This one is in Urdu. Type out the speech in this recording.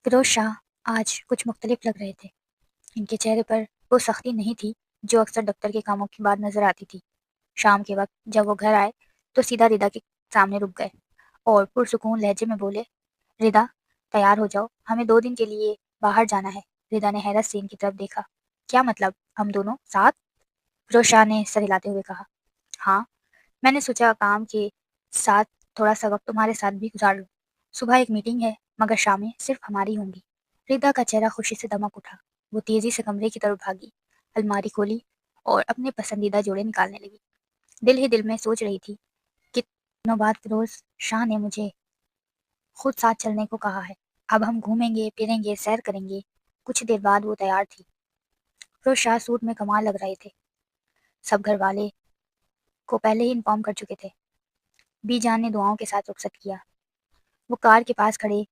فیروز شاہ آج کچھ مختلف لگ رہے تھے۔ ان کے چہرے پر وہ سختی نہیں تھی جو اکثر دفتر کے کاموں کے بعد نظر آتی تھی۔ شام کے وقت جب وہ گھر آئے تو سیدھا ردا کے سامنے رک گئے اور پرسکون لہجے میں بولے، ردا، تیار ہو جاؤ، ہمیں 2 دن کے لیے باہر جانا ہے۔ ردا نے حیرت سے ان کی طرف دیکھا۔ کیا مطلب، ہم دونوں ساتھ؟ فیروز شاہ نے سر ہلاتے ہوئے کہا، ہاں، میں نے سوچا کام کے ساتھ تھوڑا سا وقت تمہارے ساتھ بھی گزار لوں۔ صبح ایک میٹنگ ہے مگر شامیں صرف ہماری ہوں گی۔ ردا کا چہرہ خوشی سے دمک اٹھا۔ وہ تیزی سے کمرے کی طرف بھاگی، الماری کھولی اور اپنے پسندیدہ جوڑے نکالنے لگی۔ دل ہی دل میں سوچ رہی تھی، کتنے دنوں بعد فیروز شاہ نے مجھے خود ساتھ چلنے کو کہا ہے۔ اب ہم گھومیں گے، پھریں گے، سیر کریں گے۔ کچھ دیر بعد وہ تیار تھی۔ فیروز شاہ سوٹ میں کمال لگ رہے تھے۔ سب گھر والے کو پہلے ہی انفارم کر چکے تھے۔ بی جان نے دعاؤں کے ساتھ رخصت کیا۔ وہ کار کے پاس کھڑے